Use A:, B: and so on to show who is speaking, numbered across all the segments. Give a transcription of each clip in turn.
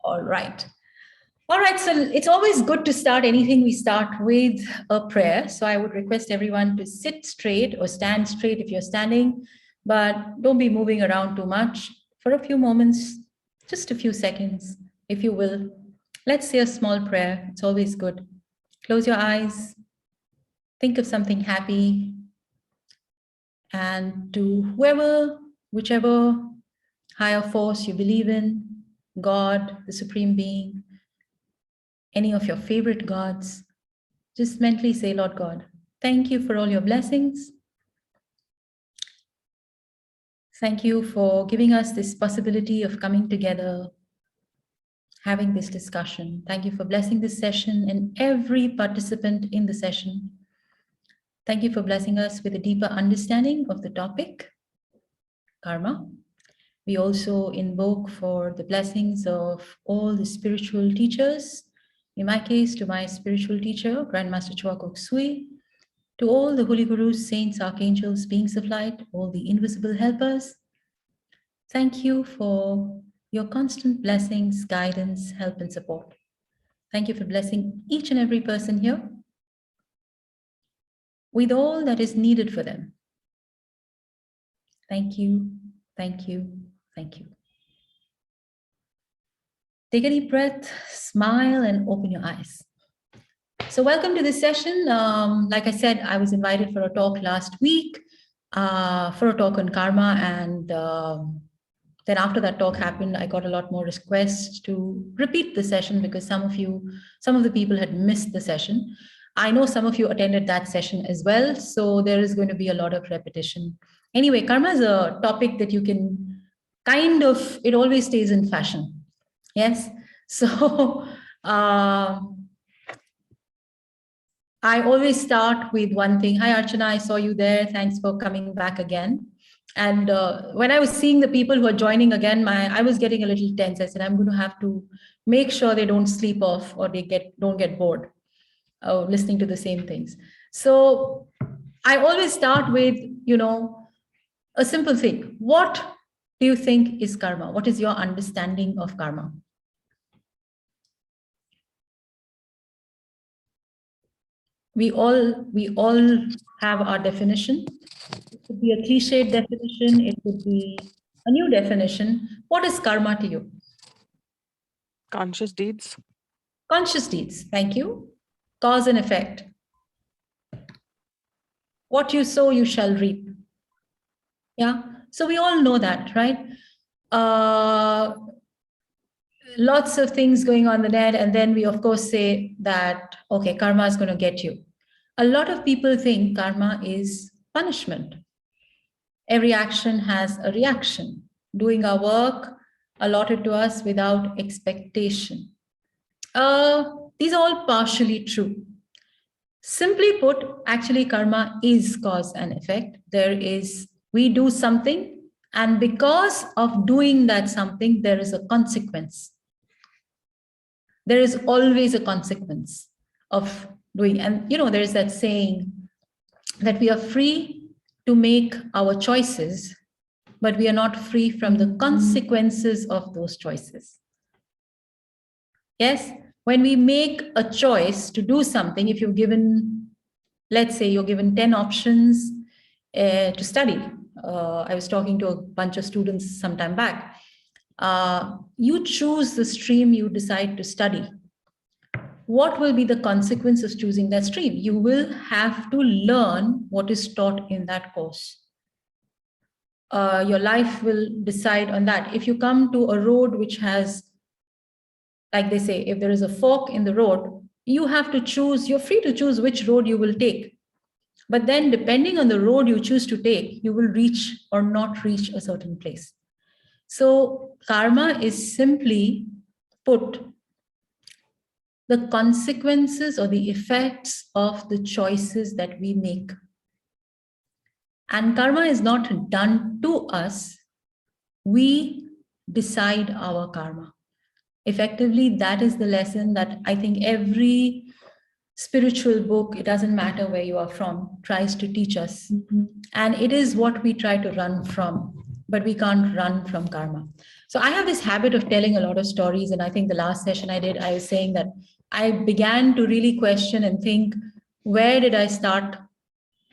A: All right. All right, so it's always good to start anything we start with a prayer. So I would request everyone to sit straight or stand straight if you're standing, but don't be moving around too much for a few moments, just a few seconds, if you will. Let's say a small prayer. It's always good. Close your eyes, think of something happy, and to whoever, whichever higher force you believe in, God, the Supreme Being, any of your favorite gods, just mentally say, Lord God, thank you for all your blessings. Thank you for giving us this possibility of coming together, having this discussion. Thank you for blessing this session and every participant in the session. Thank you for blessing us with a deeper understanding of the topic, karma. We also invoke for the blessings of all the spiritual teachers. In my case, to my spiritual teacher, Grandmaster Choa Kok Sui, to all the holy gurus, saints, archangels, beings of light, all the invisible helpers. Thank you for your constant blessings, guidance, help, and support. Thank you for blessing each and every person here with all that is needed for them. Thank you, thank you, thank you. Take a deep breath, smile, and open your eyes. So welcome to this session. Like I said, I was invited for a talk last week, for a talk on karma. And then after that talk happened, I got a lot more requests to repeat the session because some of the people had missed the session. I know some of you attended that session as well. So there is going to be a lot of repetition. Anyway, karma is a topic that you can it always stays in fashion. Yes. So I always start with one thing. Hi, Archana, I saw you there. Thanks for coming back again. And when I was seeing the people who are joining again, I was getting a little tense. I said, I'm going to have to make sure they don't sleep off or they don't get bored listening to the same things. So I always start with, a simple thing. What do you think is karma? What is your understanding of karma? We all have our definition. It could be a cliched definition. It could be a new definition. What is karma to you?
B: Conscious deeds.
A: Conscious deeds. Thank you. Cause and effect. What you sow, you shall reap. Yeah. So we all know that, right? Lots of things going on the net. And then we, of course, say that, okay, karma is going to get you. A lot of people think karma is punishment. Every action has a reaction. Doing our work allotted to us without expectation. These are all partially true. Simply put, actually, karma is cause and effect. We do something, and because of doing that something, there is a consequence. There is always a consequence of doing. And, there is that saying that we are free to make our choices, but we are not free from the consequences of those choices. Yes, when we make a choice to do something, if you're given, let's say you're given 10 options to study. I was talking to a bunch of students some time back. You choose the stream you decide to study. What will be the consequence of choosing that stream? You will have to learn what is taught in that course. Your life will decide on that. If you come to a road which has, like they say, if there is a fork in the road, you have to choose, you're free to choose which road you will take. But then depending on the road you choose to take, you will reach or not reach a certain place. So karma is simply put the consequences or the effects of the choices that we make. And karma is not done to us. We decide our karma. Effectively, that is the lesson that I think every spiritual book, it doesn't matter where you are from, tries to teach us. And it is what we try to run from. but we can't run from karma. So I have this habit of telling a lot of stories. And I think the last session I did, I was saying that I began to really question and think, where did I start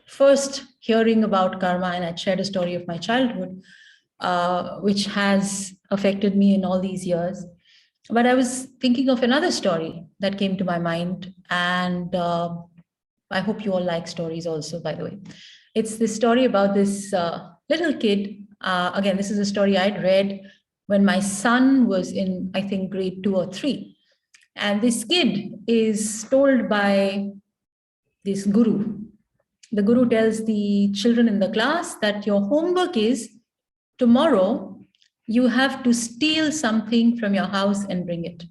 A: first hearing about karma? And I shared a story of my childhood, which has affected me in all these years. But I was thinking of another story that came to my mind. And I hope you all like stories also, by the way. It's this story about this little kid. Again, this is a story I'd read when my son was in, I think, grade 2 or 3. And this kid is told by this guru. The guru tells the children in the class that your homework is tomorrow, you have to steal something from your house and bring it.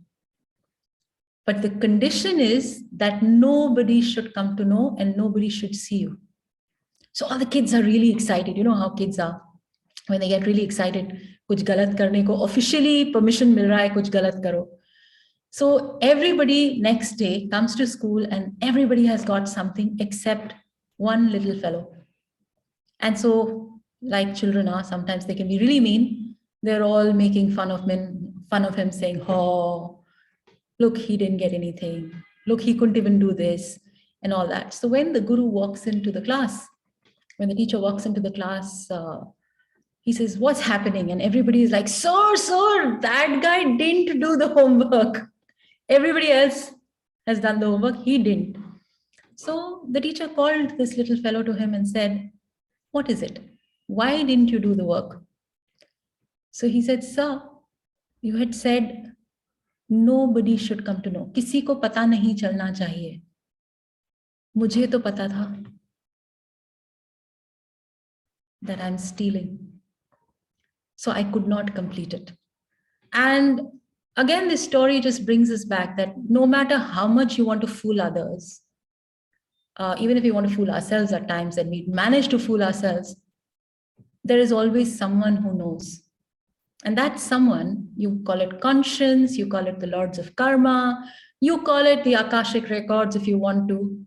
A: But the condition is that nobody should come to know and nobody should see you. So all the kids are really excited. You know how kids are. When they get really excited, kuch galat karne ko, officially permission mil raha hai, kuch galat karo. So everybody next day comes to school and everybody has got something except one little fellow. And so, like children are, sometimes they can be really mean. They're all making fun of him, saying, "Oh, look, he didn't get anything. Look, he couldn't even do this," and all that. So when the guru walks into the class, when the teacher walks into the class, he says, "What's happening?" And everybody is like, sir, that guy didn't do the homework. Everybody else has done the homework. He didn't. So the teacher called this little fellow to him and said, "What is it? Why didn't you do the work?" So he said, "Sir, you had said nobody should come to know. किसी को पता नहीं चलना चाहिए. मुझे तो पता था that I'm stealing. So I could not complete it." And again, this story just brings us back that no matter how much you want to fool others, even if we want to fool ourselves at times and we manage to fool ourselves, there is always someone who knows. And that someone, you call it conscience, you call it the lords of karma, you call it the Akashic records if you want to.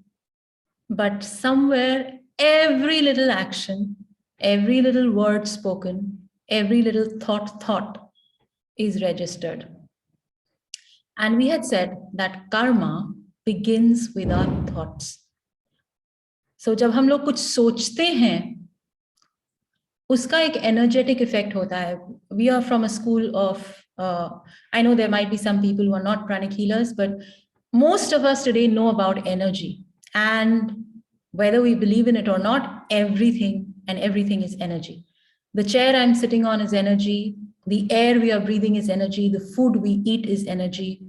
A: But somewhere, every little action, every little word spoken, every little thought is registered. And we had said that karma begins with our thoughts. So जब हम लोग कुछ सोचते हैं, उसका एक energetic effect होता है. We are from a school of, I know there might be some people who are not pranic healers, but most of us today know about energy. And whether we believe in it or not, everything is energy. The chair I'm sitting on is energy. The air we are breathing is energy. The food we eat is energy.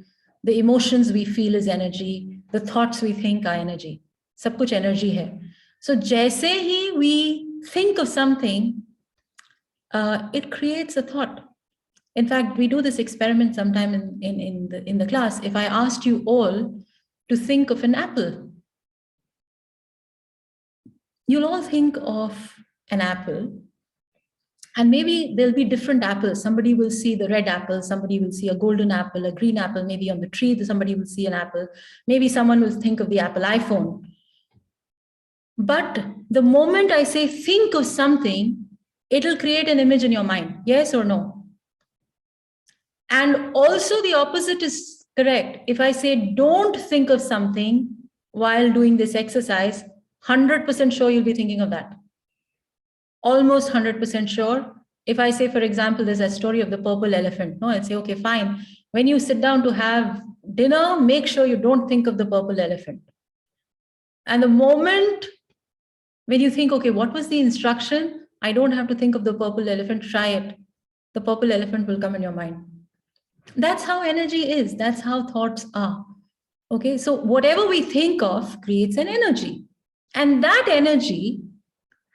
A: The emotions we feel is energy. The thoughts we think are energy. सब कुछ energy है. So जैसे ही we think of something, it creates a thought. In fact, we do this experiment sometime in the class. If I asked you all to think of an apple, you'll all think of an apple, and maybe there'll be different apples. Somebody will see the red apple, somebody will see a golden apple, a green apple, maybe on the tree, somebody will see an apple. Maybe someone will think of the Apple iPhone. But the moment I say think of something, it'll create an image in your mind. Yes or no? And also the opposite is correct. If I say don't think of something while doing this exercise, 100% sure you'll be thinking of that. Almost 100% sure. If I say, for example, there's a story of the purple elephant. No, I'll say, okay, fine. When you sit down to have dinner, make sure you don't think of the purple elephant. And the moment when you think, okay, what was the instruction? I don't have to think of the purple elephant, try it. The purple elephant will come in your mind. That's how energy is. That's how thoughts are. Okay, so whatever we think of creates an energy. And that energy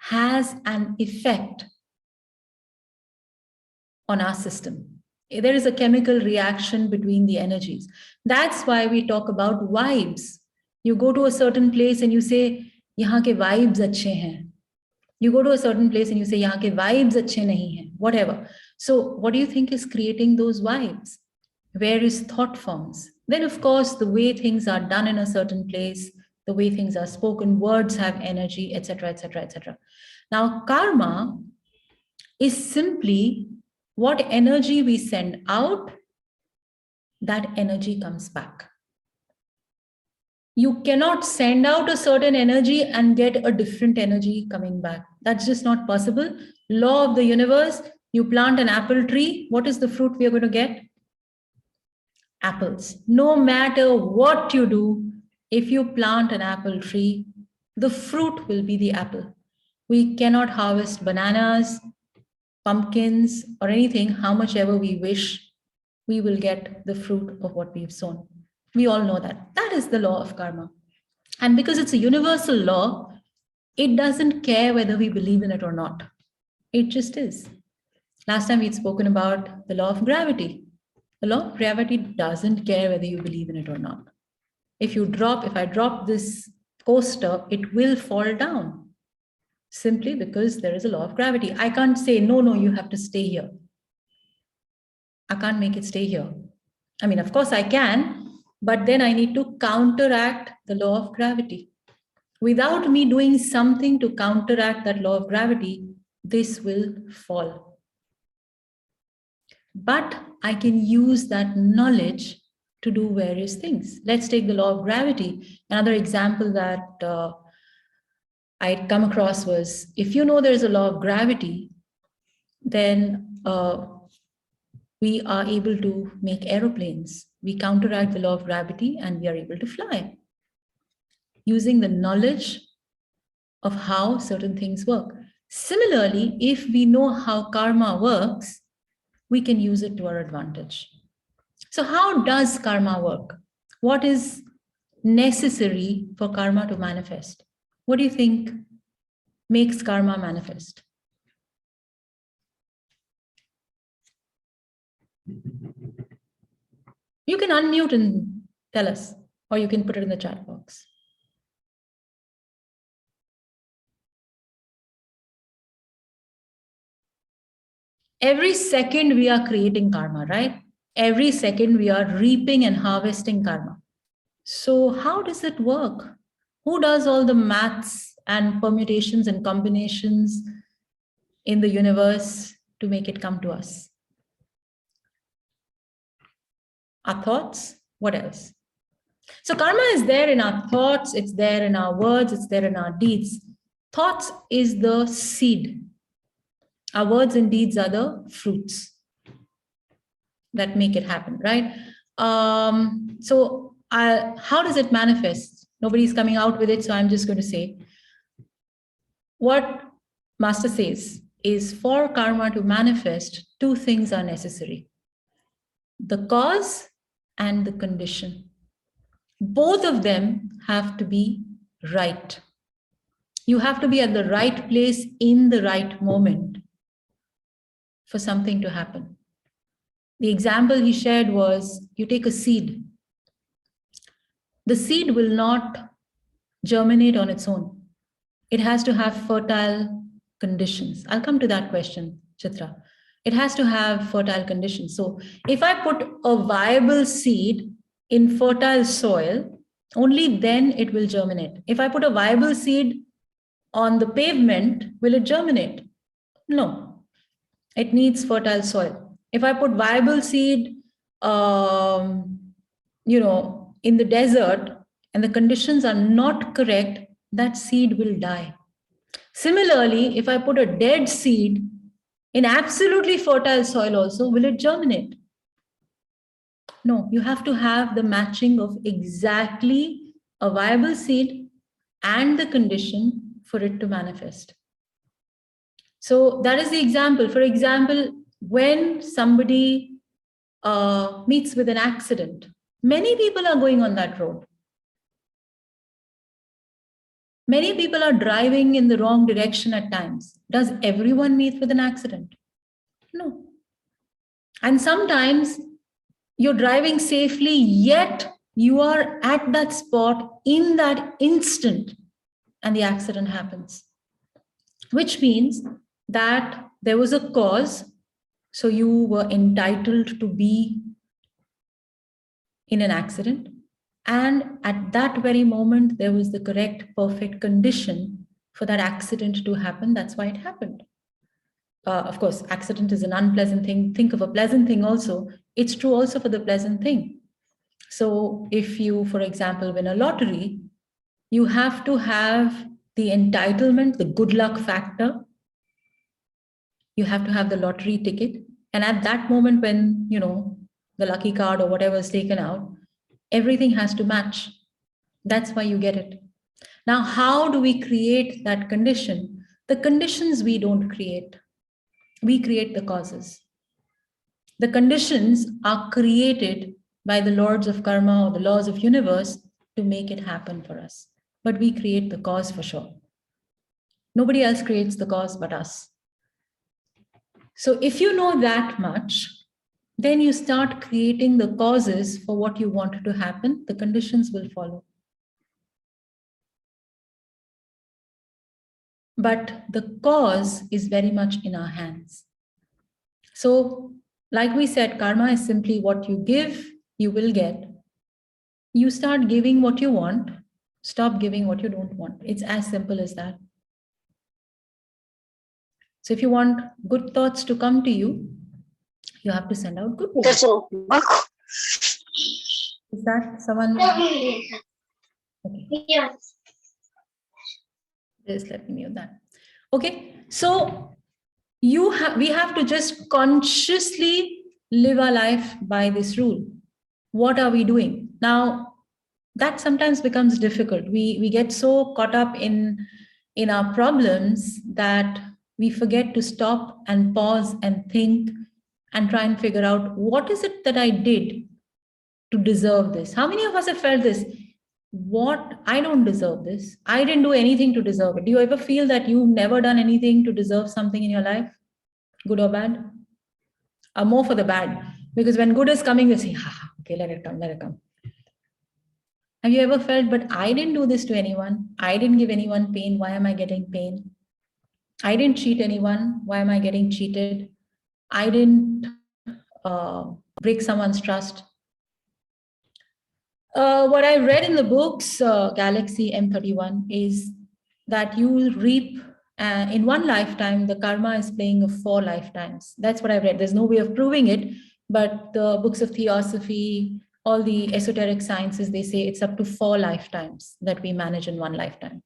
A: has an effect on our system. There is a chemical reaction between the energies. That's why we talk about vibes. You go to a certain place and you say, यहाँ के vibes अच्छे हैं. You go to a certain place and you say, यहाँ के vibes अच्छे नहीं हैं. Whatever. So what do you think is creating those vibes? Where is thought forms? Then, of course, the way things are done in a certain place, the way things are spoken, words have energy, etc., etc., etc. Now, karma is simply what energy we send out, that energy comes back. You cannot send out a certain energy and get a different energy coming back. That's just not possible. Law of the universe, you plant an apple tree, what is the fruit we are going to get? Apples. No matter what you do, if you plant an apple tree, the fruit will be the apple. We cannot harvest bananas, pumpkins, or anything, how much ever we wish, we will get the fruit of what we've sown. We all know that. That is the law of karma. And because it's a universal law, it doesn't care whether we believe in it or not. It just is. Last time we'd spoken about the law of gravity. The law of gravity doesn't care whether you believe in it or not. If I drop this coaster, it will fall down simply because there is a law of gravity. I can't say, no, you have to stay here. I can't make it stay here. I mean, of course I can, but then I need to counteract the law of gravity. Without me doing something to counteract that law of gravity, this will fall. But I can use that knowledge to do various things. Let's take the law of gravity. Another example that I'd come across was, if you know there's a law of gravity, then we are able to make aeroplanes. We counteract the law of gravity and we are able to fly using the knowledge of how certain things work. Similarly, if we know how karma works, we can use it to our advantage. So how does karma work? What is necessary for karma to manifest? What do you think makes karma manifest? You can unmute and tell us, or you can put it in the chat box. Every second we are creating karma, right? Every second we are reaping and harvesting karma. So how does it work? Who does all the maths and permutations and combinations in the universe to make it come to us? Our thoughts? What else? So karma is there in our thoughts, it's there in our words, it's there in our deeds. Thoughts is the seed. Our words and deeds are the fruits that make it happen, right? So how does it manifest? Nobody's coming out with it, so I'm just going to say, what Master says is, for karma to manifest, two things are necessary: the cause and the condition. Both of them have to be right. You have to be at the right place in the right moment for something to happen. The example he shared was, you take a seed. The seed will not germinate on its own. It has to have fertile conditions. I'll come to that question, Chitra. It has to have fertile conditions. So if I put a viable seed in fertile soil, only then it will germinate. If I put a viable seed on the pavement, will it germinate? No. It needs fertile soil. If I put viable seed, in the desert and the conditions are not correct, that seed will die. Similarly, if I put a dead seed in absolutely fertile soil also, will it germinate? No, you have to have the matching of exactly a viable seed and the condition for it to manifest. So that is the example. For example, when somebody meets with an accident, many people are going on that road. Many people are driving in the wrong direction at times. Does everyone meet with an accident? No. And sometimes you're driving safely, yet you are at that spot in that instant and the accident happens, which means that there was a cause. So you were entitled to be in an accident. And at that very moment, there was the correct, perfect condition for that accident to happen. That's why it happened. Of course, accident is an unpleasant thing. Think of a pleasant thing also. It's true also for the pleasant thing. So if you, for example, win a lottery, you have to have the entitlement, the good luck factor. You have to have the lottery ticket. And at that moment when, the lucky card or whatever is taken out, everything has to match. That's why you get it. Now, how do we create that condition? The conditions we don't create. We create the causes. The conditions are created by the lords of karma or the laws of universe to make it happen for us. But we create the cause for sure. Nobody else creates the cause but us. So if you know that much, then you start creating the causes for what you want to happen. The conditions will follow. But the cause is very much in our hands. So, like we said, karma is simply what you give, you will get. You start giving what you want, stop giving what you don't want. It's as simple as that. So if you want good thoughts to come to you, you have to send out good thoughts. Is that someone? Okay.
C: Yes.
A: Just let me mute that. Okay, so we have to just consciously live our life by this rule. What are we doing? Now, that sometimes becomes difficult. We get so caught up in our problems that we forget to stop and pause and think and try and figure out what is it that I did to deserve this. How many of us have felt this? I don't deserve this. I didn't do anything to deserve it. Do you ever feel that you've never done anything to deserve something in your life, good or bad? Or more for the bad, because when good is coming, they say, okay, let it come, let it come. Have you ever felt, but I didn't do this to anyone. I didn't give anyone pain. Why am I getting pain? I didn't cheat anyone. Why am I getting cheated? I didn't break someone's trust. What I read in the books, Galaxy M31, is that you will reap in one lifetime, the karma is playing of 4 lifetimes. That's what I read. There's no way of proving it, but the books of theosophy, all the esoteric sciences, they say it's up to 4 lifetimes that we manage in one lifetime.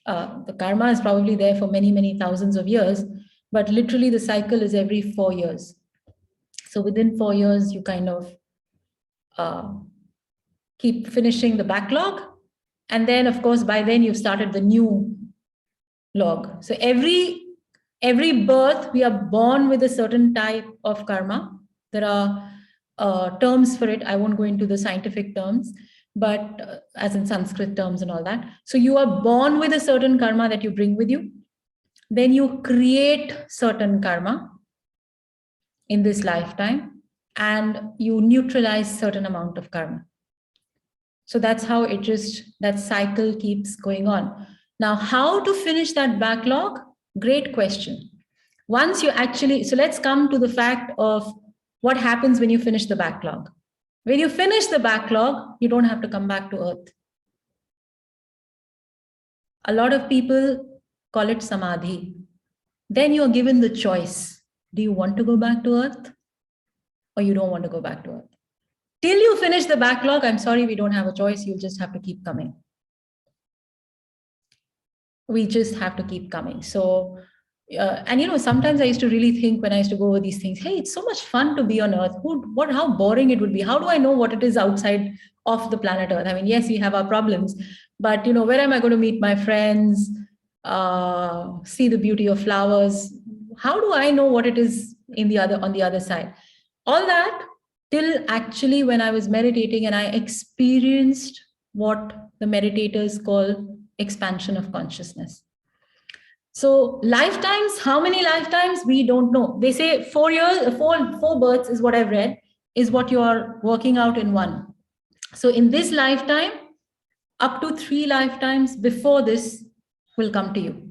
A: The karma is probably there for many, many thousands of years, but literally the cycle is every 4 years. So within 4 years, you kind of keep finishing the backlog. And then, of course, by then you've started the new log. So every birth, we are born with a certain type of karma. There are terms for it. I won't go into the scientific terms, but as in Sanskrit terms and all that. So you are born with a certain karma that you bring with you. Then you create certain karma in this lifetime, and you neutralize certain amount of karma. So that's how that cycle keeps going on. Now, how to finish that backlog? Great question. Once you so let's come to the fact of what happens when you finish the backlog. When you finish the backlog, you don't have to come back to earth. A lot of people call it samadhi. Then you're given the choice. Do you want to go back to earth or you don't want to go back to earth? Till you finish the backlog, I'm sorry, we don't have a choice. You'll just have to keep coming. We just have to keep coming. So, and sometimes I used to really think when I used to go over these things, hey, it's so much fun to be on Earth. How boring it would be. How do I know what it is outside of the planet Earth? I mean, yes, we have our problems, but where am I going to meet my friends? See the beauty of flowers. How do I know what it is on the other side? All that till actually when I was meditating and I experienced what the meditators call expansion of consciousness. So lifetimes, how many lifetimes? We don't know. They say 4 years, four births is what I've read, is what you are working out in one. So in this lifetime, up to 3 lifetimes before this will come to you.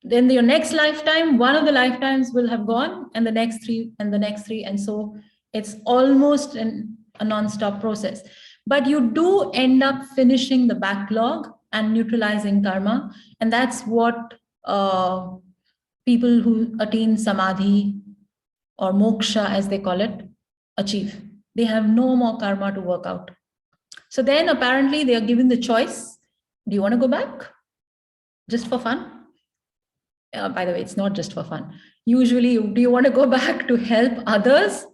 A: Then your next lifetime, one of the lifetimes will have gone, and the next 3 and the next 3. And so it's almost a non-stop process. But you do end up finishing the backlog and neutralizing karma. And that's what people who attain samadhi or moksha, as they call it, achieve. They have no more karma to work out. So then apparently they are given the choice. Do you want to go back? Just for fun? By the way, it's not just for fun. Usually, do you want to go back to help others?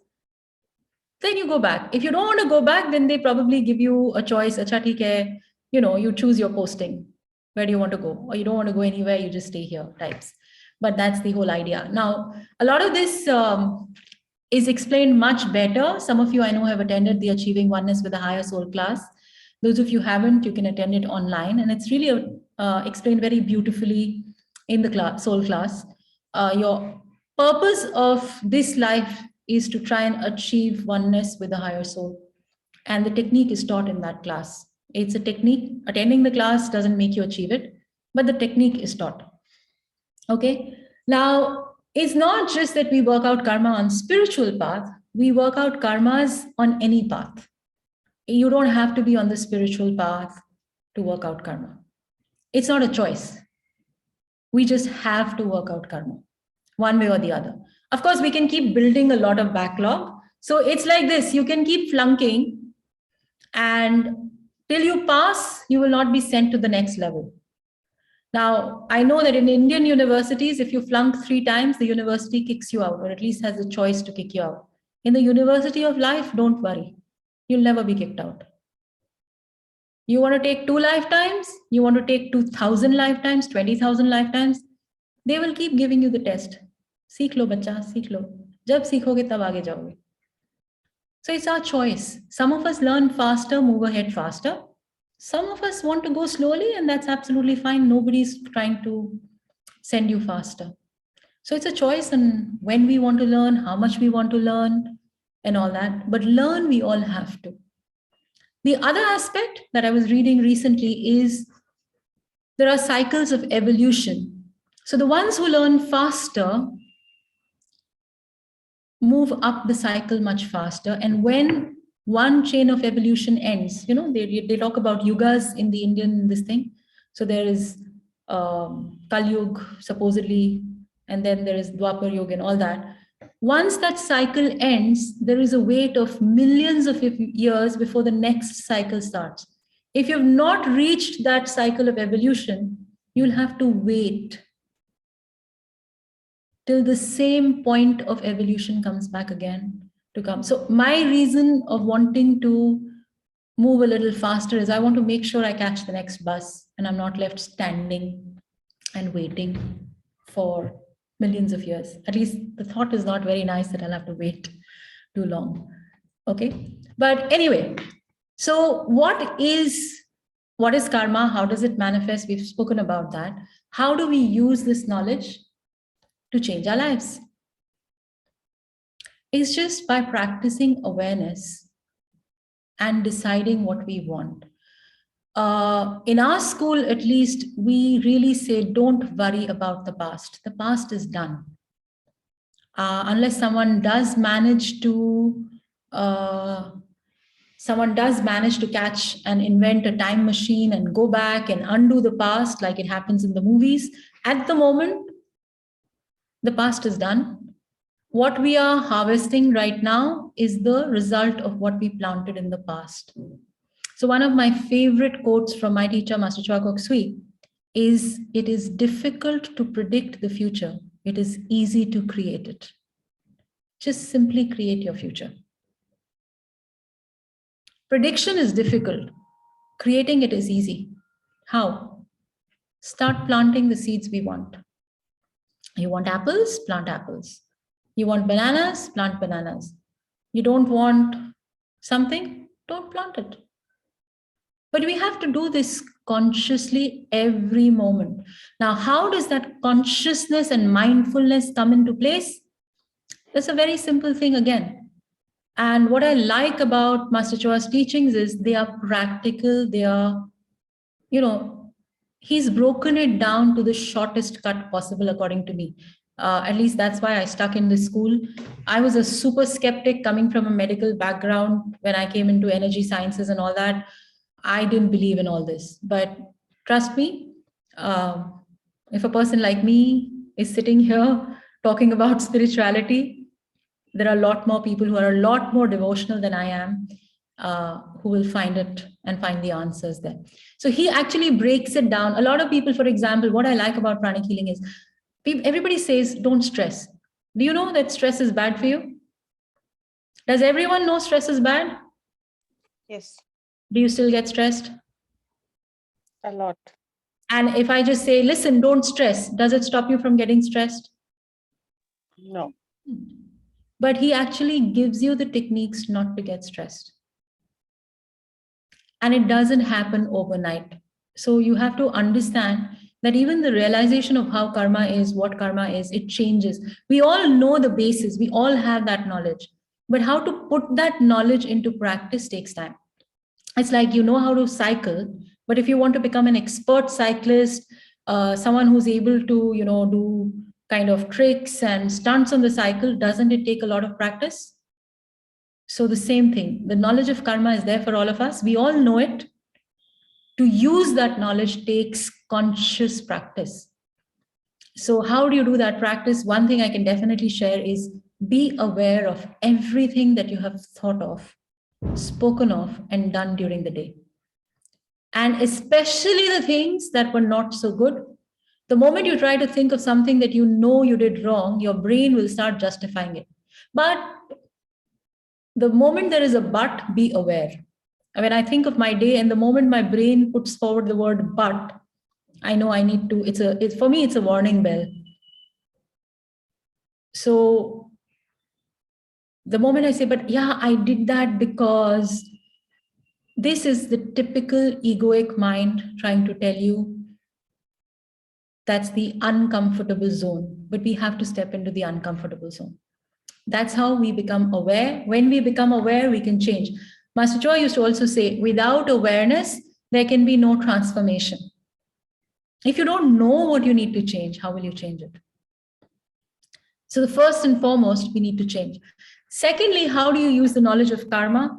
A: Then you go back. If you don't want to go back, then they probably give you a choice. Acha, theek hai. You choose your posting. Where do you want to go? Or you don't want to go anywhere, you just stay here types. But that's the whole idea. Now, a lot of this is explained much better. Some of you I know have attended the Achieving Oneness with a Higher Soul class. Those of you haven't, you can attend it online. And it's really explained very beautifully in the soul class. Your purpose of this life is to try and achieve oneness with the higher soul. And the technique is taught in that class. It's a technique. Attending the class doesn't make you achieve it, but the technique is taught. Okay. Now, it's not just that we work out karma on spiritual path. We work out karmas on any path. You don't have to be on the spiritual path to work out karma. It's not a choice. We just have to work out karma, one way or the other. Of course, we can keep building a lot of backlog. So it's like this, you can keep flunking, and till you pass, you will not be sent to the next level. Now, I know that in Indian universities, if you flunk 3 times, the university kicks you out, or at least has a choice to kick you out. In the University of Life, don't worry. You'll never be kicked out. You want to take 2 lifetimes? You want to take 2,000 lifetimes, 20,000 lifetimes? They will keep giving you the test. Seekh lo bacha, seekh lo. Jab seekhoge tab aage jaoge. So it's our choice. Some of us learn faster, move ahead faster. Some of us want to go slowly, and that's absolutely fine. Nobody's trying to send you faster. So it's a choice on when we want to learn, how much we want to learn, and all that. But learn, we all have to. The other aspect that I was reading recently is there are cycles of evolution. So the ones who learn faster move up the cycle much faster. And when one chain of evolution ends, they talk about yugas in the Indian, this thing. So there is Kal Yuga, supposedly, and then there is Dwapar Yuga and all that. Once that cycle ends, there is a wait of millions of years before the next cycle starts. If you've not reached that cycle of evolution, you'll have to wait till the same point of evolution comes back again to come. So my reason of wanting to move a little faster is I want to make sure I catch the next bus and I'm not left standing and waiting for millions of years. At least the thought is not very nice that I'll have to wait too long. Okay. But anyway, so what is karma? How does it manifest? We've spoken about that. How do we use this knowledge to change our lives? It's just by practicing awareness and deciding what we want. In our school, at least, we really say, don't worry about the past. The past is done. Unless someone does manage to catch and invent a time machine and go back and undo the past, like it happens in the movies. At the moment, the past is done. What we are harvesting right now is the result of what we planted in the past. So one of my favorite quotes from my teacher, Master Chua Kok Sui, is, it is difficult to predict the future. It is easy to create it. Just simply create your future. Prediction is difficult. Creating it is easy. How? Start planting the seeds we want. You want apples? Plant apples. You want bananas? Plant bananas. You don't want something? Don't plant it. But we have to do this consciously every moment. Now, how does that consciousness and mindfulness come into place? That's a very simple thing again. And what I like about Master Choa's teachings is they are practical. They are, he's broken it down to the shortest cut possible, according to me. At least that's why I stuck in this school. I was a super skeptic coming from a medical background. When I came into energy sciences and all that, I didn't believe in all this. But trust me, if a person like me is sitting here talking about spirituality. There are a lot more people who are a lot more devotional than I am, who will find it and find the answers there. So he actually breaks it down. A lot of people, for example, what I like about pranic healing is everybody says, don't stress. Do you know that stress is bad for you? Does everyone know stress is bad?
B: Yes,
A: Do you still get stressed?
B: a lot.
A: And if I just say, listen, don't stress, does it stop you from getting stressed?
B: No.
A: But he actually gives you the techniques not to get stressed. And it doesn't happen overnight. So you have to understand that even the realization of how karma is, what karma is, it changes. We all know the basis, we all have that knowledge. But how to put that knowledge into practice takes time. It's like you know how to cycle, but if you want to become an expert cyclist, someone who's able to, do kind of tricks and stunts on the cycle, doesn't it take a lot of practice? So the same thing, the knowledge of karma is there for all of us. We all know it. To use that knowledge takes conscious practice. So how do you do that practice? One thing I can definitely share is be aware of everything that you have thought of, spoken of, and done during the day. And especially the things that were not so good. The moment you try to think of something that you know you did wrong, your brain will start justifying it. But the moment there is a but, be aware. When I think of my day and the moment my brain puts forward the word but, I know I need to, for me, it's a warning bell. So the moment I say, but yeah, I did that because this is the typical egoic mind trying to tell you that's the uncomfortable zone, but we have to step into the uncomfortable zone. That's how we become aware. When we become aware, we can change. Master Choi used to also say, without awareness, there can be no transformation. If you don't know what you need to change, how will you change it? So the first and foremost, we need to change. Secondly, how do you use the knowledge of karma?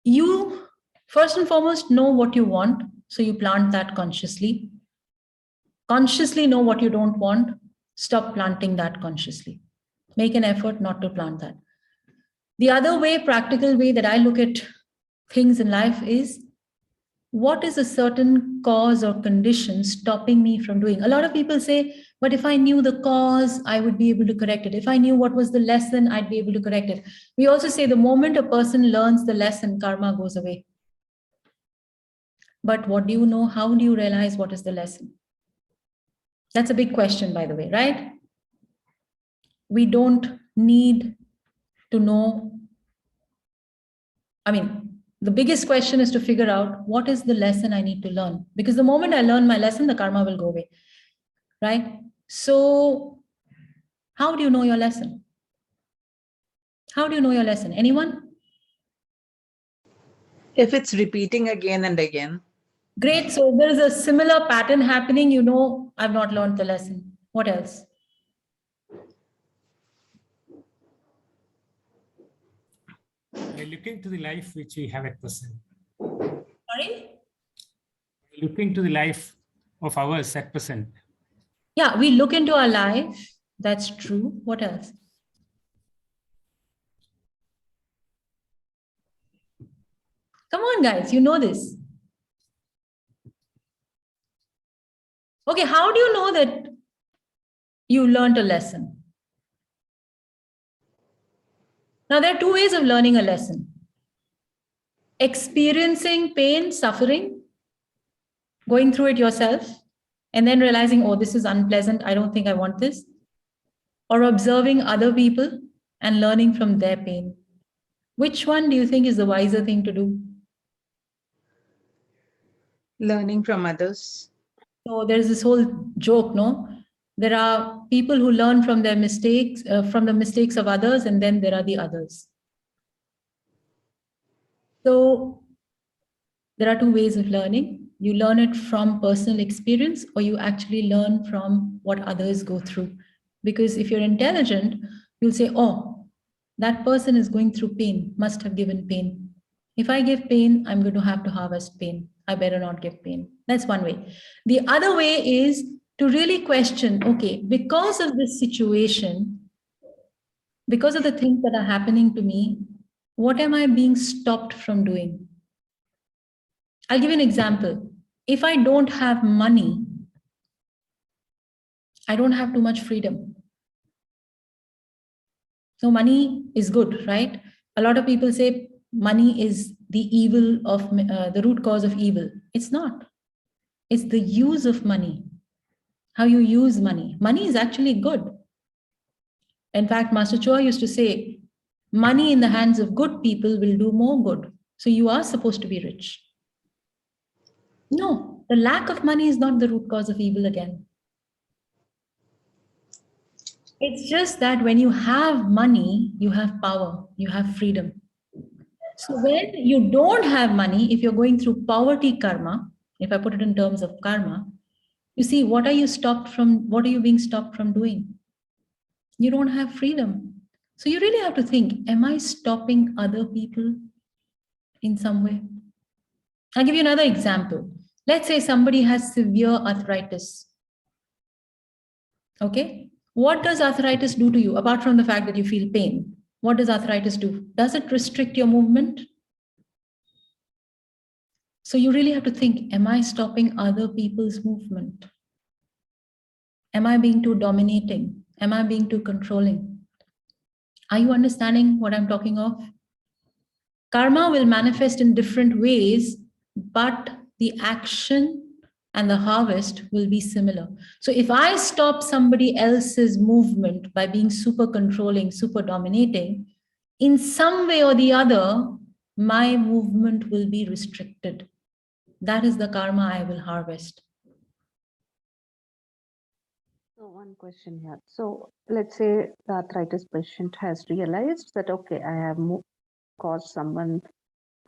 A: You first and foremost know what you want, so you plant that consciously. Consciously know what you don't want, stop planting that consciously. Make an effort not to plant that. The other way, practical way that I look at things in life is, what is a certain cause or condition stopping me from doing? A lot of people say, but if I knew the cause, I would be able to correct it. If I knew what was the lesson, I'd be able to correct it. We also say the moment a person learns the lesson, karma goes away. But what do you know? How do you realize what is the lesson? That's a big question, by the way, right? We don't need to know. I mean, the biggest question is to figure out what is the lesson I need to learn. Because the moment I learn my lesson, the karma will go away, right? So how do you know your lesson? How do you know your lesson? Anyone?
D: If it's repeating again and again.
A: Great. So if there is a similar pattern happening, you know, I've not learned the lesson. What else?
E: By looking to the life which we have at present.
A: Sorry?
E: Looking to the life of ours at present.
A: Yeah, we look into our life. That's true. What else? Come on, guys, you know this. Okay, how do you know that you learned a lesson? Now, there are two ways of learning a lesson. Experiencing pain, suffering, going through it yourself, and then realizing, oh, this is unpleasant, I don't think I want this. Or observing other people and learning from their pain. Which one do you think is the wiser thing to do?
D: Learning from others.
A: So there's this whole joke, no? There are people who learn from their mistakes, from the mistakes of others, and then there are the others. So there are two ways of learning. You learn it from personal experience, or you actually learn from what others go through. Because if you're intelligent, you'll say, oh, that person is going through pain, must have given pain. If I give pain, I'm going to have to harvest pain. I better not give pain. That's one way. The other way is to really question, okay, because of this situation, because of the things that are happening to me, what am I being stopped from doing? I'll give you an example. If I don't have money, I don't have too much freedom. So money is good, right? A lot of people say money is the evil of the root cause of evil. It's not. It's the use of money, how you use money. Money is actually good. In fact, Master Chua used to say, money in the hands of good people will do more good. So you are supposed to be rich. No, the lack of money is not the root cause of evil again. It's just that when you have money, you have power, you have freedom. So when you don't have money, if you're going through poverty karma, if I put it in terms of karma, you see, what are you being stopped from doing? You don't have freedom. So you really have to think, am I stopping other people in some way? I'll give you another example. Let's say somebody has severe arthritis. Okay? What does arthritis do to you, apart from the fact that you feel pain? What does arthritis do? Does it restrict your movement? So you really have to think, am I stopping other people's movement? Am I being too dominating? Am I being too controlling? Are you understanding what I'm talking of? Karma will manifest in different ways, but the action and the harvest will be similar. So if I stop somebody else's movement by being super controlling, super dominating, in some way or the other, my movement will be restricted. That is the karma I will harvest.
F: So one question here. So let's say the arthritis patient has realized that, okay, I have caused someone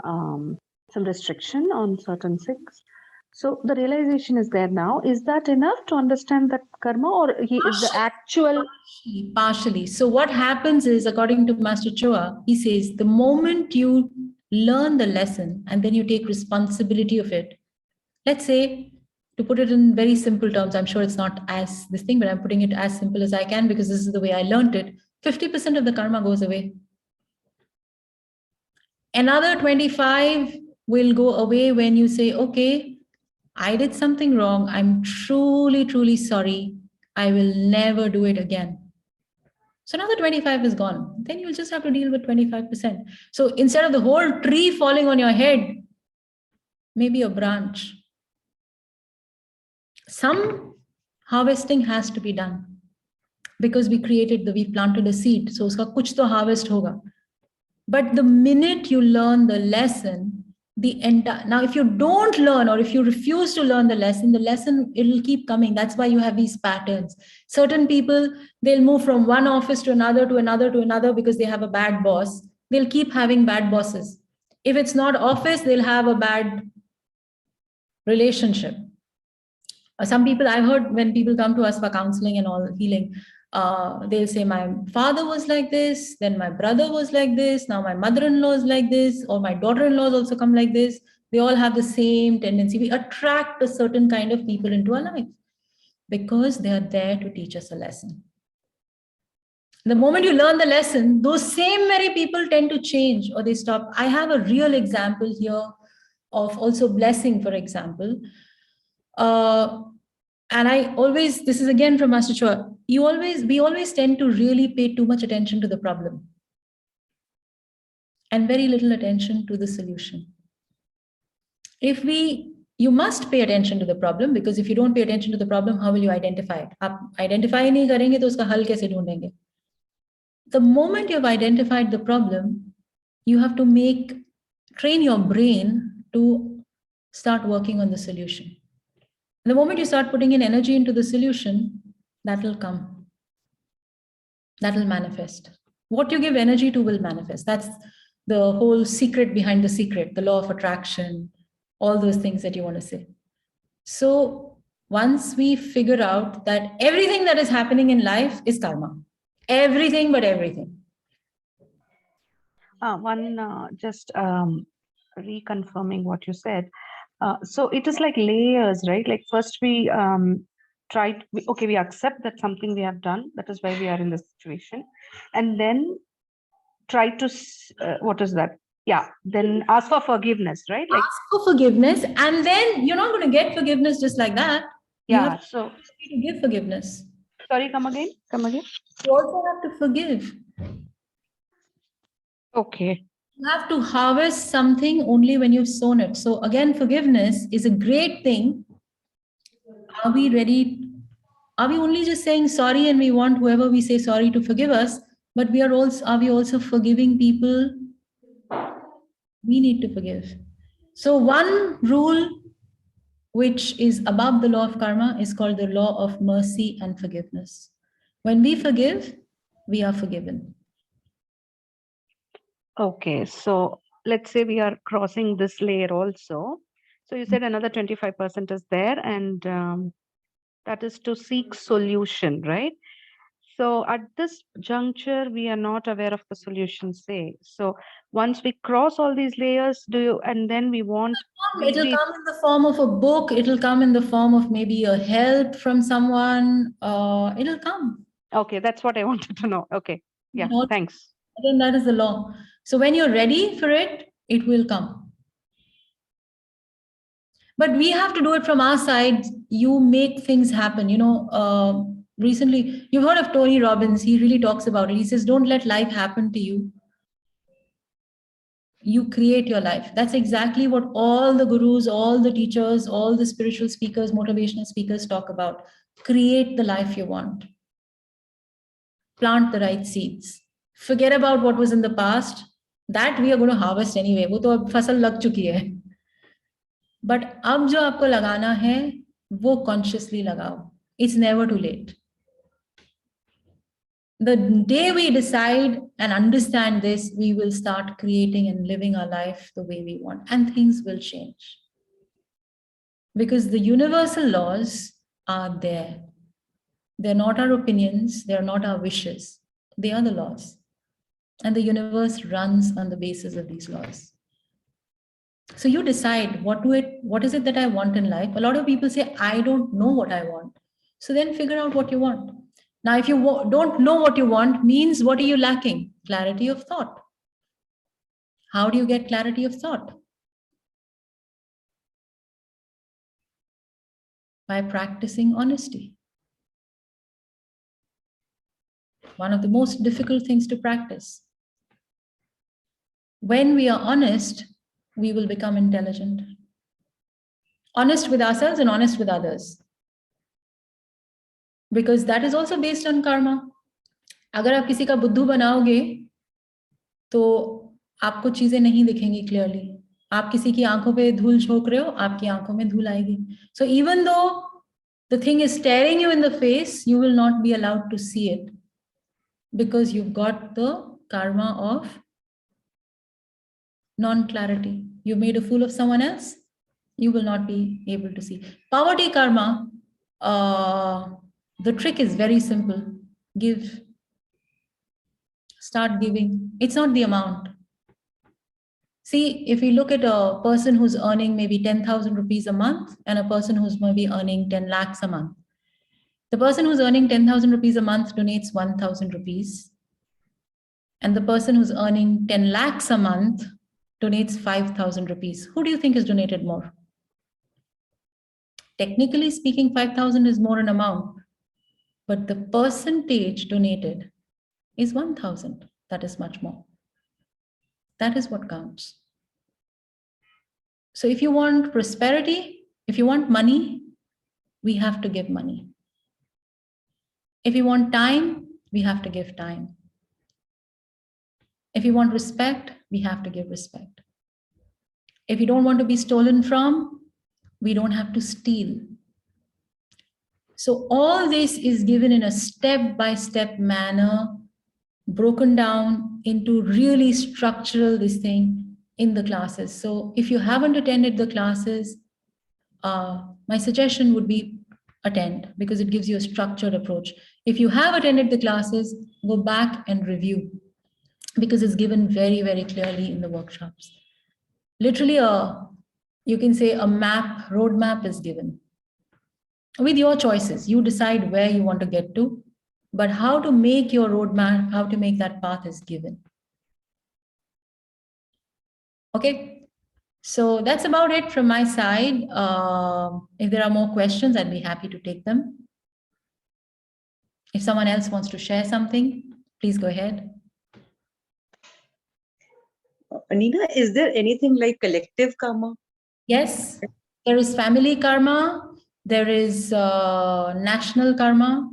F: some restriction on certain things. So the realization is there now. Is that enough to understand that karma, or is the actual?
A: Partially. So what happens is, according to Master Choa, he says, the moment you learn the lesson and then you take responsibility of it, let's say, to put it in very simple terms, I'm sure it's not as this thing, but I'm putting it as simple as I can because this is the way I learned it. 50% of the karma goes away. Another 25 will go away when you say, okay, I did something wrong. I'm truly, truly sorry. I will never do it again. So now the 25 is gone. Then you'll just have to deal with 25%. So instead of the whole tree falling on your head, maybe a branch. Some harvesting has to be done because we planted a seed. So uska kuch to harvest hoga. But the minute you learn the lesson, now if you don't learn, or if you refuse to learn the lesson, it'll keep coming. That's why you have these patterns. Certain people, they'll move from one office to another, to another, to another because they have a bad boss. They'll keep having bad bosses. If it's not office, they'll have a bad relationship. Some people, I've heard when people come to us for counseling and all healing, they'll say, my father was like this, then my brother was like this, now my mother-in-law is like this, or my daughter-in-laws also come like this. They all have the same tendency. We attract a certain kind of people into our life because they are there to teach us a lesson. The moment you learn the lesson, those same very people tend to change or they stop. I have a real example here of also blessing, for example. And this is again from Master Chua, we always tend to really pay too much attention to the problem and very little attention to the solution. You must pay attention to the problem, because if you don't pay attention to the problem, how will you identify it? Identify nahi karenge to uska hal kaise dhoondenge? The moment you've identified the problem, you have to train your brain to start working on the solution. The moment you start putting in energy into the solution, that will come. That will manifest. What you give energy to will manifest. That's the whole secret behind the secret, the law of attraction, all those things that you want to say. So once we figure out that everything that is happening in life is karma, everything but everything.
F: Just reconfirming what you said. So it is like layers, right? Like first we okay, we accept that something we have done, that is why we are in this situation, and then try to what is that? Yeah, then ask for forgiveness, right? Like,
A: Ask for forgiveness, and then you're not going to get forgiveness just like that. You
F: yeah.
A: have
F: So
A: to give forgiveness.
F: sorry, come again.
A: You also have to forgive.
F: Okay.
A: You have to harvest something only when you've sown it. So again, forgiveness is a great thing. Are we ready? Are we only just saying sorry and we want whoever we say sorry to forgive us? But are we also forgiving people we need to forgive? So one rule which is above the law of karma is called the law of mercy and forgiveness. When we forgive, we are forgiven.
F: Okay. So let's say we are crossing this layer also. So you said another 25% is there, and that is to seek solution, right? So at this juncture, we are not aware of the solution, say. So once we cross all these layers, and then we want.
A: It'll come in the form of a book. It'll come in the form of maybe a help from someone. It'll come.
F: Okay, that's what I wanted to know. Okay. Yeah, thanks.
A: Again, that is the law. So when you're ready for it, it will come. But we have to do it from our side. You make things happen. Recently, you've heard of Tony Robbins. He really talks about it. He says, don't let life happen to you. You create your life. That's exactly what all the gurus, all the teachers, all the spiritual speakers, motivational speakers talk about. Create the life you want. Plant the right seeds. Forget about what was in the past. That we are going to harvest anyway. वो तो अब फसल लग चुकी है. But अब जो आपको लगाना है, वो consciously लगाओ. It's never too late. The day we decide and understand this, we will start creating and living our life the way we want, and things will change. Because the universal laws are there. They're not our opinions, they're not our wishes. They are the laws. And the universe runs on the basis of these laws. So you decide what is it that I want in life. A lot of people say, I don't know what I want. So then figure out what you want. Now, if you don't know what you want, means what are you lacking? Clarity of thought. How do you get clarity of thought? By practicing honesty. One of the most difficult things to practice. When we are honest, we will become intelligent. Honest with ourselves and honest with others. Because that is also based on karma. अगर आप किसी का बुद्धू बनाओगे तो आपको चीजें नहीं दिखेंगी clearly. आप किसी की आंखों पे धूल झोंक रहे हो, आपकी आंखों में धूल आएगी. So even though the thing is staring you in the face, you will not be allowed to see it because you've got the karma of non-clarity. You made a fool of someone else, you will not be able to see. Poverty karma, the trick is very simple. Give. Start giving. It's not the amount. See, if we look at a person who's earning maybe 10,000 rupees a month and a person who's maybe earning 10 lakhs a month. The person who's earning 10,000 rupees a month donates 1,000 rupees. And the person who's earning 10 lakhs a month donates 5,000 rupees. Who do you think has donated more? Technically speaking, 5,000 is more an amount, but the percentage donated is 1,000. That is much more. That is what counts. So if you want prosperity, if you want money, we have to give money. If you want time, we have to give time. If you want respect, we have to give respect. If you don't want to be stolen from, we don't have to steal. So all this is given in a step-by-step manner, broken down into really structural this thing in the classes. So if you haven't attended the classes, my suggestion would be attend because it gives you a structured approach. If you have attended the classes, go back and review because it's given very, very clearly in the workshops. Literally you can say a map, roadmap is given. with your choices. You decide where you want to get to, but how to make your roadmap, how to make that path is given. Okay, so that's about it from my side. If there are more questions, I'd be happy to take them. If someone else wants to share something, please go ahead.
G: Anina, is there anything like collective karma?
A: Yes, there is family karma, there is national karma.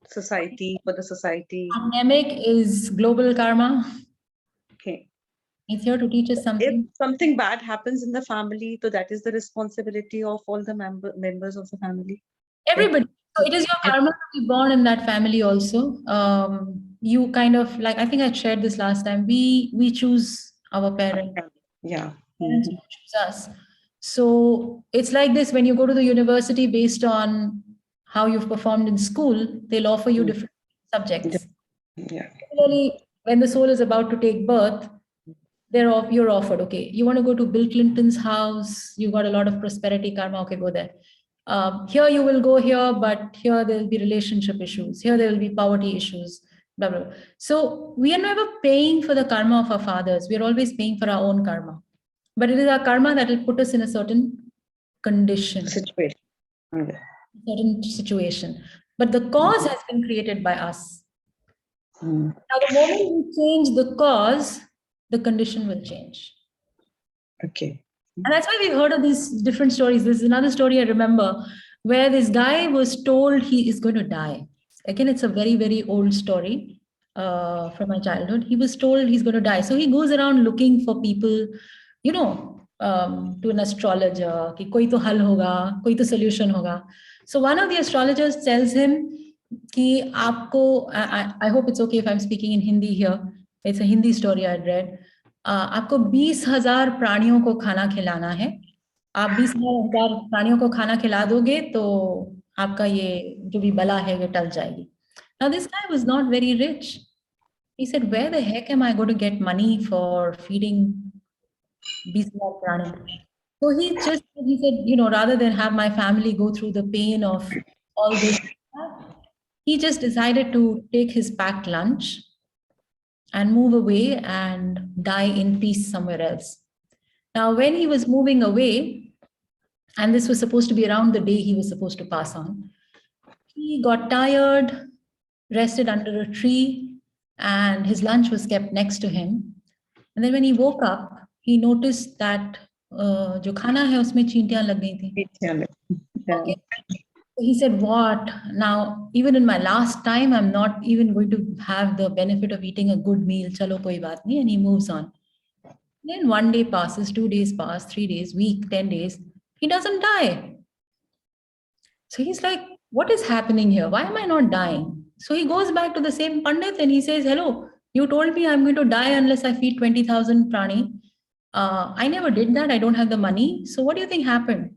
G: Society, for the society.
A: Pandemic is global karma.
G: Okay.
A: It's here to teach us
G: If
A: something.
G: something bad happens in the family, so that is the responsibility of all the members of the family.
A: Everybody. So it is your karma to be born in that family also. You kind of like, I think I shared this last time. We choose our parents.
G: Yeah.
A: Parents don't choose us. So it's like this: when you go to the university, based on how you've performed in school, they'll offer you different subjects.
G: Yeah.
A: Similarly, when the soul is about to take birth, you're offered, okay, you want to go to Bill Clinton's house, you got a lot of prosperity karma, okay, go there. Here you will go here, but here there will be relationship issues. Here there will be poverty issues, blah, blah, blah. So we are never paying for the karma of our fathers. We are always paying for our own karma. But it is our karma that will put us in a certain condition,
G: Situation. Okay.
A: certain situation. But the cause has been created by us.
G: Hmm.
A: Now, the moment we change the cause, the condition will change.
G: Okay.
A: And that's why we've heard of these different stories. There's another story I remember where this guy was told he is going to die. Again, it's a very, very old story from my childhood. He was told he's going to die. So he goes around looking for people, to an astrologer, ki koi to hal hoga, koi to solution hoga. So one of the astrologers tells him कि आपको, I hope it's okay if I'm speaking in Hindi here. It's a Hindi story I read. आपको 20,000 प्राणियों को खाना खिलाना है. आप 20,000 प्राणियों को खाना खिला दोगे तो आपका ये जो भी बला है ये टल जाएगी. Now this guy was not very rich. He said, where the heck am I going to get money for feeding 20,000 प्राणी? So he said, rather than have my family go through the pain of all this, he just decided to take his packed lunch and move away and die in peace somewhere else. Now, when he was moving away, and this was supposed to be around the day he was supposed to pass on, he got tired, rested under a tree, and his lunch was kept next to him. And then when he woke up, he noticed that जो खाना है उसमें चींटियां लग गई थी.
G: Yeah.
A: Okay. He said, what? Now, even in my last time, I'm not even going to have the benefit of eating a good meal. Chalo koi baat nahi. And he moves on. Then 1 day passes, 2 days pass, 3 days, week, 10 days. He doesn't die. So he's like, what is happening here? Why am I not dying? So he goes back to the same Pandit and he says, hello, you told me I'm going to die unless I feed 20,000 prani. I never did that. I don't have the money. So what do you think happened?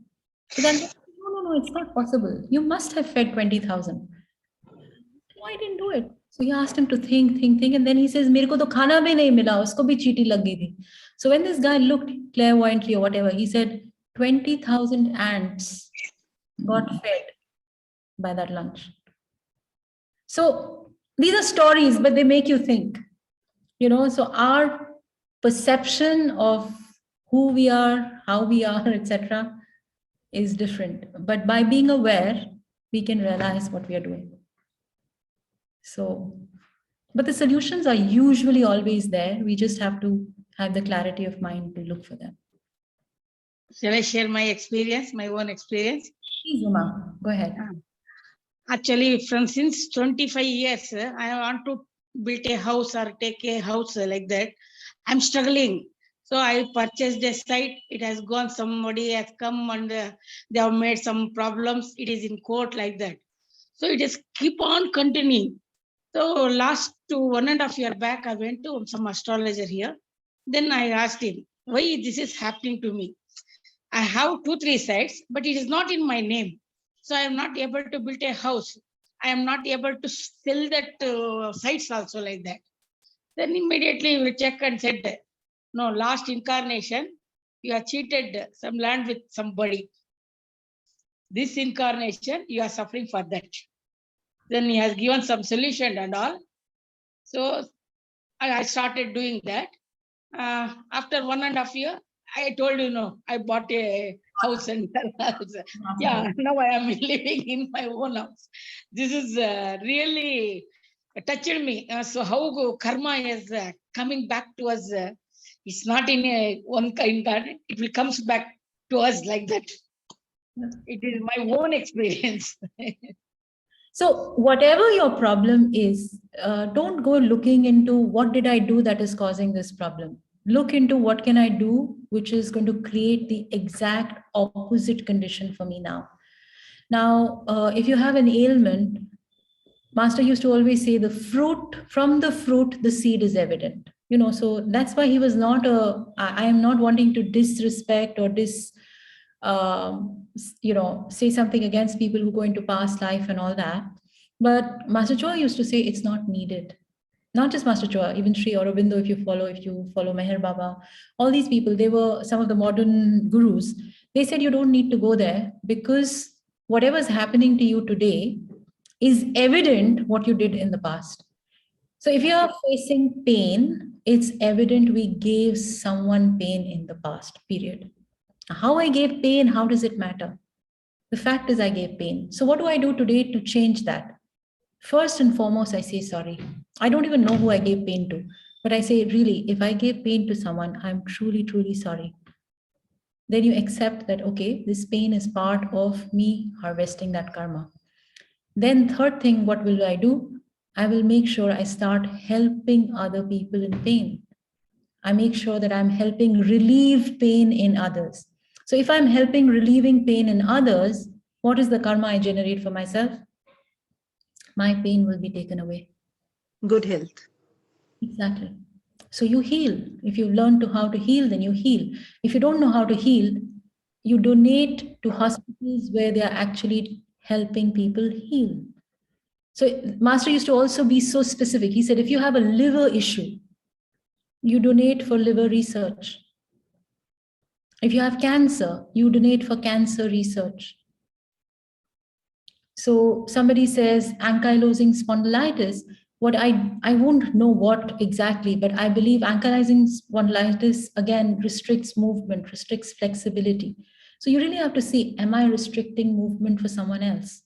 A: So then, no, it's not possible. You must have fed 20,000. No, I didn't do it. So he asked him to think. And then he says, मेरे को तो खाना भी नहीं मिला, उसको भी चींटी लग गई थी. So when this guy looked clairvoyantly or whatever, he said, 20,000 ants got fed by that lunch. So these are stories, but they make you think. So our perception of who we are, how we are, etc., is different. But by being aware, we can realize what we are doing. So, but the solutions are usually always there. We just have to have the clarity of mind to look for them.
C: Shall I share my experience, my own experience?
A: Please, Uma, go ahead.
C: Actually, from since 25 years, I want to build a house or take a house like that. I'm struggling. So I purchased a site. It has gone, somebody has come and they have made some problems. It is in court like that. So it is keep on continuing. So last 1.5 years back, I went to some astrologer here. Then I asked him, why this is happening to me? I have 2-3 sites, but it is not in my name. So I am not able to build a house. I am not able to sell that sites also like that. Then immediately we check and said, no, last incarnation, you have cheated some land with somebody. this incarnation, you are suffering for that. Then he has given some solution and all. So I started doing that. After 1.5 years, I told you, no, I bought a house and yeah, now I am living in my own house. This is really touched me. So how karma is coming back to us, it's not in a one kind that it will comes back to us like that. It is my own experience.
A: So whatever your problem is, don't go looking into what did I do that is causing this problem. Look into what can I do, which is going to create the exact opposite condition for me now. Now, if you have an ailment, Master used to always say from the fruit, the seed is evident. So that's why he was not I am not wanting to disrespect or say something against people who go into past life and all that. But Master Choa used to say it's not needed. Not just Master Choa, even Sri Aurobindo, if you follow Meher Baba, all these people, they were some of the modern gurus. They said you don't need to go there because whatever's happening to you today is evident what you did in the past. So if you are facing pain, it's evident we gave someone pain in the past, period. How I gave pain, how does it matter? The fact is I gave pain. So what do I do today to change that? First and foremost, I say sorry. I don't even know who I gave pain to, but I say, really, if I gave pain to someone, I'm truly, truly sorry. Then you accept that, okay, this pain is part of me harvesting that karma. Then third thing, what will I do? I will make sure I start helping other people in pain. I make sure that I'm helping relieve pain in others. So if I'm helping relieving pain in others, what is the karma I generate for myself? My pain will be taken away.
G: Good health.
A: Exactly. So you heal. If you learn how to heal, then you heal. If you don't know how to heal, you donate to hospitals where they are actually helping people heal. So Master used to also be so specific. He said, if you have a liver issue, you donate for liver research. If you have cancer, you donate for cancer research. So somebody says ankylosing spondylitis, I won't know what exactly, but I believe ankylosing spondylitis again restricts movement, restricts flexibility. So you really have to see, am I restricting movement for someone else?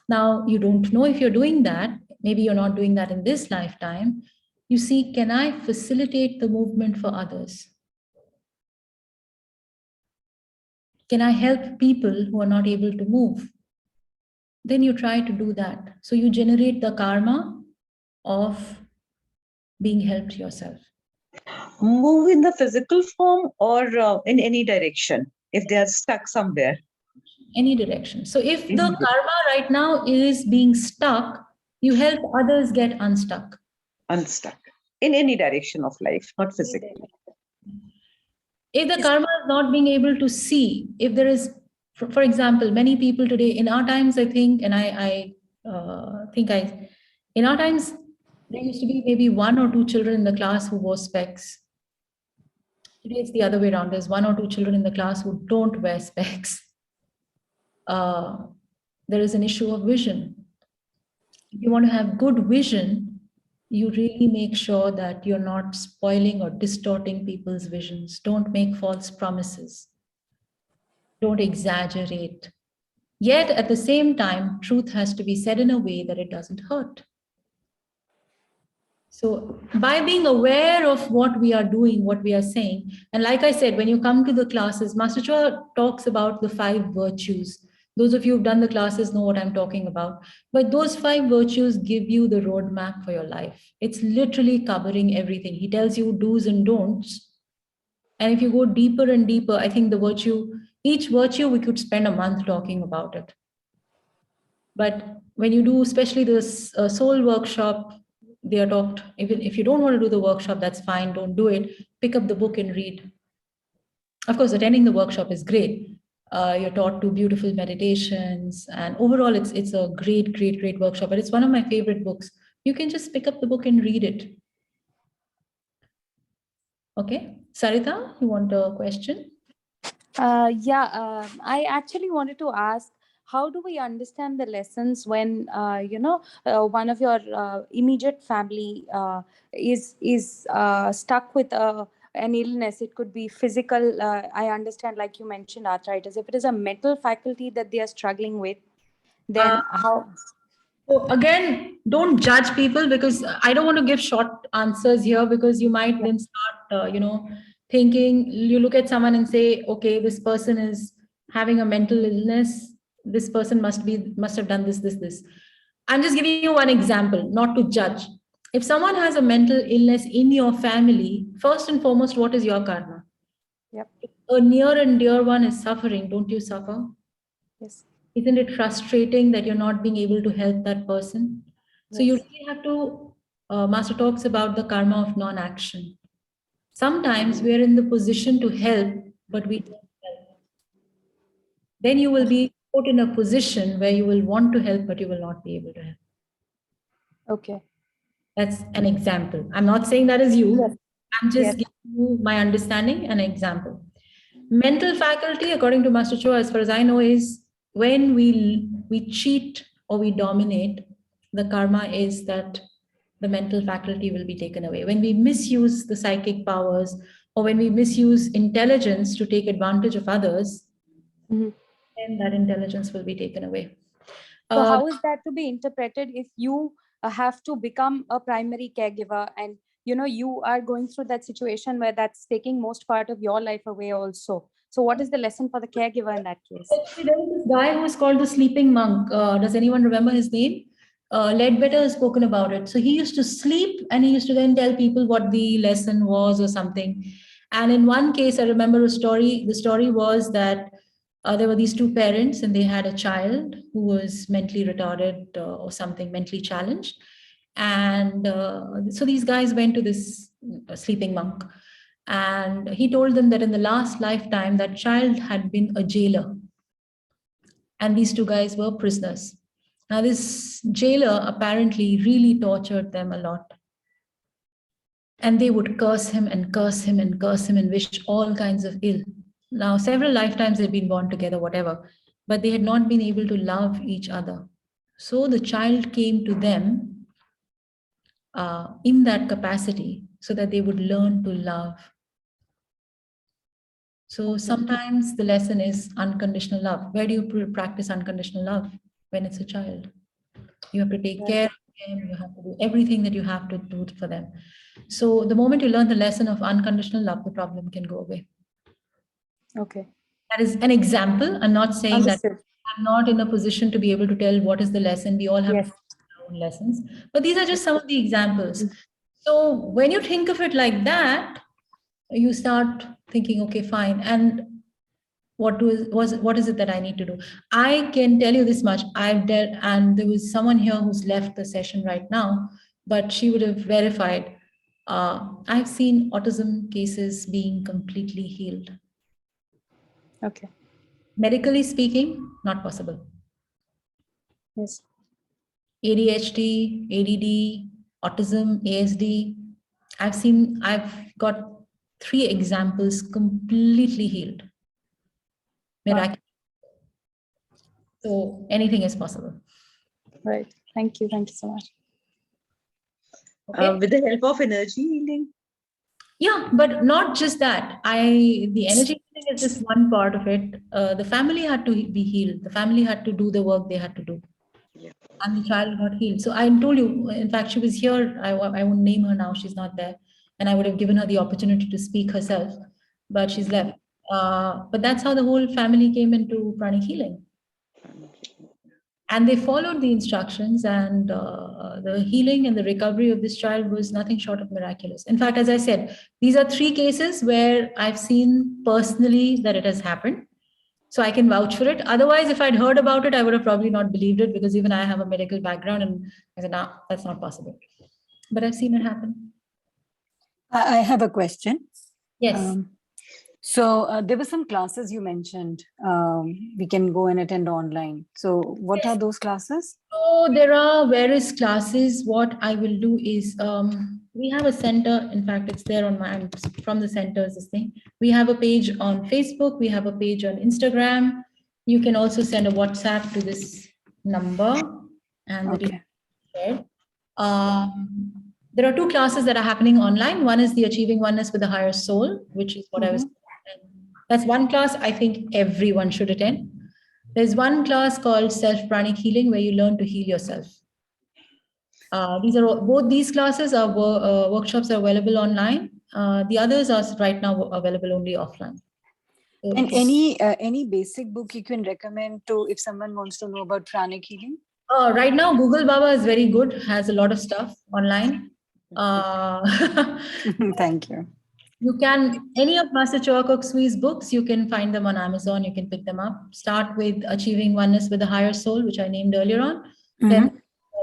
A: Now, you don't know if you're doing that. Maybe you're not doing that in this lifetime. You see, can I facilitate the movement for others? Can I help people who are not able to move? Then you try to do that. So you generate the karma of being helped yourself.
G: Move in the physical form or in any direction if they are stuck somewhere.
A: Any direction. So if the
G: Any
A: karma right now is being stuck, you help others get unstuck.
G: Unstuck in any direction of life, not physically.
A: If the karma is not being able to see, if there is, for example, many people today in our times, I think, and in our times, there used to be maybe 1 or 2 children in the class who wore specs. Today it's the other way around. There's 1 or 2 children in the class who don't wear specs. There is an issue of vision. If you want to have good vision, you really make sure that you're not spoiling or distorting people's visions. Don't make false promises. Don't exaggerate. Yet at the same time, truth has to be said in a way that it doesn't hurt. So by being aware of what we are doing, what we are saying, and like I said, when you come to the classes, Master Choa talks about the 5 virtues. Those of you who've done the classes know what I'm talking about. But those 5 virtues give you the roadmap for your life. It's literally covering everything. He tells you do's and don'ts. And if you go deeper and deeper, I think each virtue, we could spend a month talking about it. But when you do, especially this soul workshop, they are talked, even if you don't want to do the workshop, that's fine, don't do it. Pick up the book and read. Of course, attending the workshop is great. You're taught to beautiful meditations, and overall it's a great, great, great workshop. But it's one of my favorite books. You can just pick up the book and read it. Okay, Sarita, you want a question?
H: I actually wanted to ask, how do we understand the lessons when one of your immediate family is stuck with an illness? It could be physical. I understand, like you mentioned, arthritis. If it is a mental faculty that they are struggling with, then how?
A: So again, don't judge people, because I don't want to give short answers here, because you might then start, thinking, you look at someone and say, okay, this person is having a mental illness. This person must have done this. I'm just giving you one example, not to judge. If someone has a mental illness in your family, first and foremost, what is your karma?
H: Yep.
A: If a near and dear one is suffering, don't you suffer?
H: Yes.
A: Isn't it frustrating that you're not being able to help that person? So you
H: Yes.
A: really have to, Master talks about the karma of non-action. Sometimes we are in the position to help, but we don't help. Then you will be put in a position where you will want to help, but you will not be able to help.
H: Okay.
A: That's an example. I'm not saying that is you.
H: Yes.
A: I'm just
H: Yes.
A: giving you my understanding, an example. Mental faculty, according to Master Cho, as far as I know, is when we cheat or we dominate, the karma is that the mental faculty will be taken away. When we misuse the psychic powers, or when we misuse intelligence to take advantage of others,
H: Mhm.
A: then that intelligence will be taken away.
H: So how is that to be interpreted if you have to become a primary caregiver, and you are going through that situation where that's taking most part of your life away also? So what is the lesson for the caregiver in that case?
A: Actually, there was this guy who was called the sleeping monk. Does anyone remember his name? Ledbetter has spoken about it. So he used to sleep, and he used to then tell people what the lesson was or something. And in one case, I remember a story. The story was that there were these two parents, and they had a child who was mentally retarded or something, mentally challenged. And so these guys went to this sleeping monk, and he told them that in the last lifetime, that child had been a jailer, and these two guys were prisoners. Now, this jailer apparently really tortured them a lot. And they would curse him and curse him and curse him and wish all kinds of ill. Now, several lifetimes they'd been born together, whatever, but they had not been able to love each other. So the child came to them in that capacity so that they would learn to love. So sometimes the lesson is unconditional love. Where do you practice unconditional love? When it's a child. You have to take care of them. You have to do everything that you have to do for them. So the moment you learn the lesson of unconditional love, the problem can go away.
H: Okay.
A: That is an example. I'm not saying
H: Understood.
A: that I'm not in a position to be able to tell what is the lesson. We all have
H: Yes.
A: to find our own lessons. But these are just some of the examples. So when you think of it like that, you start thinking, okay, fine. And what is it that I need to do? I can tell you this much. I've dealt, and there was someone here who's left the session right now, but she would have verified. I've seen autism cases being completely healed.
H: Okay.
A: Medically speaking, not possible.
H: Yes.
A: ADHD, ADD, autism, ASD. I've got 3 examples completely healed. Miraculous. So anything is possible.
H: Right. Thank you. Thank you so much.
A: Okay.
G: With the help of energy healing.
A: Yeah, but not just that. The energy healing is just one part of it. The family had to be healed. The family had to do the work they had to do.
G: Yeah.
A: And the child got healed. So I told you, in fact, she was here. I won't name her now. She's not there. And I would have given her the opportunity to speak herself, but she's left. But that's how the whole family came into pranic healing. And they followed the instructions, and the healing and the recovery of this child was nothing short of miraculous. In fact, as I said, these are 3 cases where I've seen personally that it has happened. So I can vouch for it. Otherwise, if I'd heard about it, I would have probably not believed it, because even I have a medical background, and I said, no, that's not possible. But I've seen it happen.
I: I have a question.
A: Yes.
I: So there were some classes you mentioned we can go and attend online. So what are those classes?
A: So there are various classes. What I will do is we have a center. In fact, it's there on I'm from the center is this thing. We have a page on Facebook. We have a page on Instagram. You can also send a WhatsApp to this number and the
I: Okay.
A: details shared. There are 2 classes that are happening online. One is the Achieving Oneness with the Higher Soul, which is what I was. That's one class I think everyone should attend. There's one class called Self Pranic Healing, where you learn to heal yourself. Both these classes are workshops are available online. The others are right now available only offline. So
I: And any basic book you can recommend to if someone wants to know about pranic healing?
A: right now, Google Baba is very good, has a lot of stuff online.
I: Thank you.
A: You can, any of Master Choa Sui's books, you can find them on Amazon, you can pick them up. Start with Achieving Oneness with the Higher Soul, which I named earlier on. Then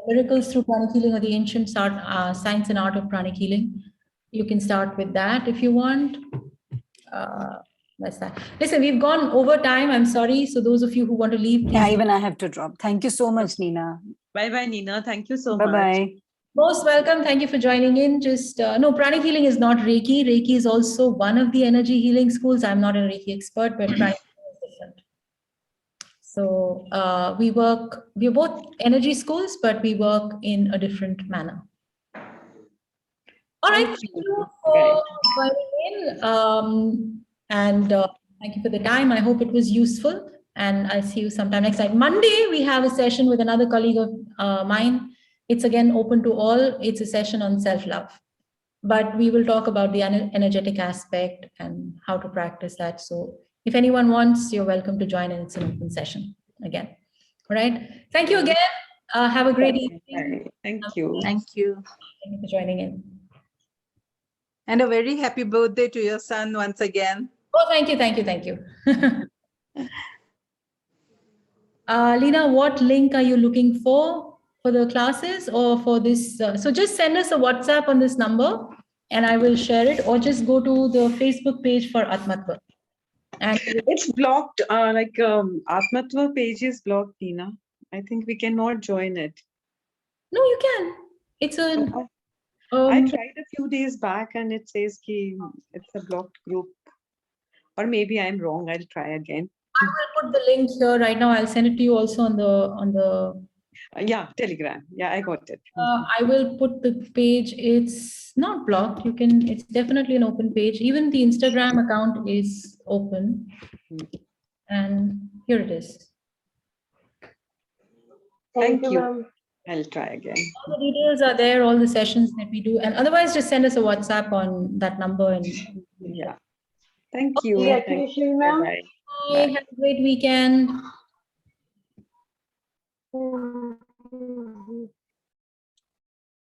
A: Miracles Through Pranic Healing, or the Ancient Science and Art of Pranic Healing. You can start with that if you want. That's that. Listen, we've gone over time. I'm sorry. So those of you who want to leave, please.
I: Yeah, even I have to drop. Thank you so much, Nina.
G: Bye-bye, Nina. Thank you so much.
I: Bye-bye.
A: Most welcome. Thank you for joining in. Just no, pranic healing is not Reiki. Reiki is also one of the energy healing schools. I'm not a Reiki expert, but pranic healing is different. So we're both energy schools, but we work in a different manner. All right.
G: Thank
A: Thank
G: you.
A: you for joining in. And thank you for the time. I hope it was useful. And I'll see you sometime next time. Monday, we have a session with another colleague of mine. It's again open to all. It's a session on self-love. But we will talk about the energetic aspect and how to practice that. So if anyone wants, you're welcome to join, and it's an open session again. All right. Thank you again. Have a great evening.
G: Bye. Thank you.
D: Thank you.
A: Thank you for joining in.
D: And a very happy birthday to your son once again.
A: Oh, thank you, thank you, thank you. Lena, what link are you looking for the classes or for this? So just send us a WhatsApp on this number and I will share it, or just go to the Facebook page for Atmatva. And
G: It's blocked. Atmatva page is blocked, Nina. I think we cannot join it.
A: no, you can. It's a.
G: I tried a few days back and it says it's a blocked group. Or maybe I'm wrong. I'll try again.
A: I will put the link here right now. I'll send it to you also on the.
G: Yeah, Telegram. Yeah, I got it.
A: I will put the page. It's not blocked. You can. It's definitely an open page. Even the Instagram account is open. And here it is.
G: Thank you. I'll try again.
A: All the details are there, all the sessions that we do. And otherwise, just send us a WhatsApp on that number. And
G: Yeah. Thank you.
A: Okay.
G: Bye-bye.
A: Bye. Have a great weekend.